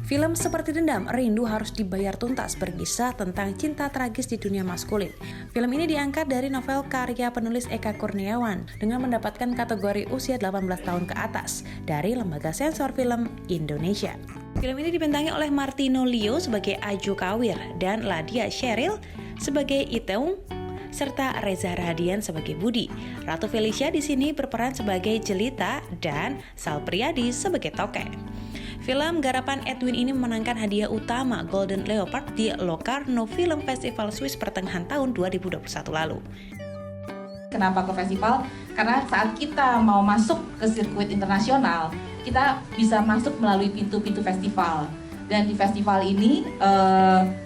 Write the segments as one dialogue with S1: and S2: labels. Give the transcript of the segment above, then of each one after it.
S1: Film Seperti Dendam, Rindu Harus Dibayar Tuntas berkisah tentang cinta tragis di dunia maskulin. Film ini diangkat dari novel karya penulis Eka Kurniawan dengan mendapatkan kategori usia 18 tahun ke atas dari Lembaga Sensor Film Indonesia. Film ini dibintangi oleh Martino Leo sebagai Aju Kawir dan Ladia Sheryl sebagai Iteung, serta Reza Rahadian sebagai Budi. Ratu Felicia di sini berperan sebagai Jelita dan Sal Priadi sebagai Toke. Film garapan Edwin ini memenangkan hadiah utama Golden Leopard di Locarno Film Festival Swiss pertengahan tahun 2021 lalu.
S2: Kenapa ke festival? Karena saat kita mau masuk ke sirkuit internasional, kita bisa masuk melalui pintu-pintu festival. Dan di festival ini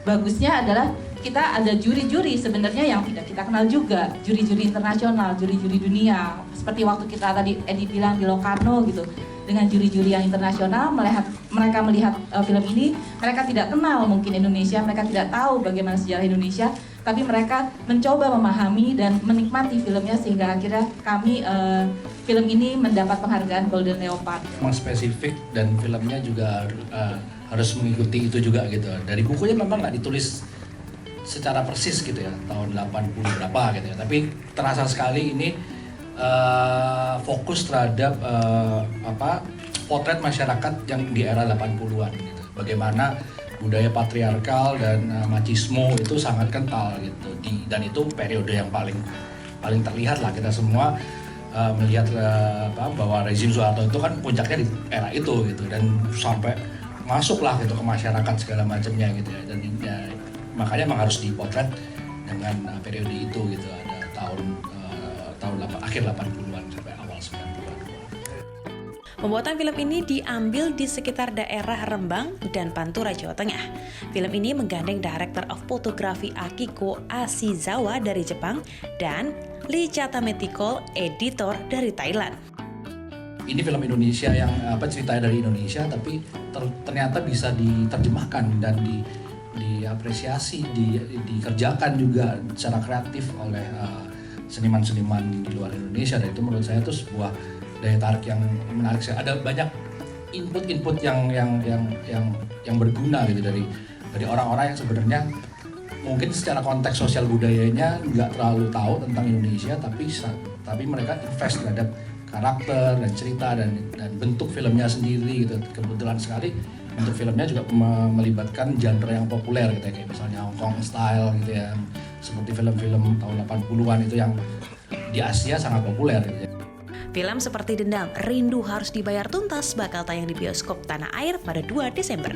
S2: bagusnya adalah kita ada juri-juri sebenarnya yang tidak kita kenal juga, juri-juri internasional, juri-juri dunia. Seperti waktu kita tadi Edi bilang di Locarno gitu, dengan juri-juri yang internasional, mereka melihat film ini, mereka tidak kenal mungkin Indonesia, mereka tidak tahu bagaimana sejarah Indonesia, tapi mereka mencoba memahami dan menikmati filmnya sehingga akhirnya kami film ini mendapat penghargaan Golden Leopard.
S3: Memang spesifik dan filmnya juga harus mengikuti itu juga gitu. Dari bukunya memang nggak ditulis secara persis gitu ya, tahun 80 berapa gitu ya, tapi terasa sekali ini fokus terhadap potret masyarakat yang di era 80-an gitu. Bagaimana budaya patriarkal dan machismo itu sangat kental gitu. Dan itu periode yang paling terlihat lah, kita semua melihat bahwa rezim Soeharto itu kan puncaknya di era itu gitu, dan sampai masuklah gitu ke masyarakat segala macamnya gitu ya. Dan ya, makanya memang harus dipotret dengan periode itu gitu, ada akhir 80-an sampai awal 90-an.
S1: Pembuatan film ini diambil di sekitar daerah Rembang dan Pantura, Jawa Tengah. Film ini menggandeng Director of Photography Akiko Ashizawa dari Jepang dan Lee Chatametikol, editor dari Thailand.
S3: Ini film Indonesia yang ceritanya dari Indonesia, tapi ternyata bisa diterjemahkan dan diapresiasi, dikerjakan juga secara kreatif oleh seniman-seniman di luar Indonesia. Dan itu menurut saya itu sebuah daya tarik yang menarik. Ada banyak input yang berguna gitu dari orang-orang yang sebenarnya mungkin secara konteks sosial budayanya nggak terlalu tahu tentang Indonesia, tapi mereka invest terhadap karakter dan cerita dan bentuk filmnya sendiri gitu. Kebetulan sekali bentuk filmnya juga melibatkan genre yang populer gitu ya, kayak misalnya Hong Kong style gitu ya, seperti film-film tahun 80-an itu yang di Asia sangat populer gitu ya.
S1: Film Seperti Dendam, Rindu Harus Dibayar Tuntas bakal tayang di bioskop tanah air pada 2 Desember.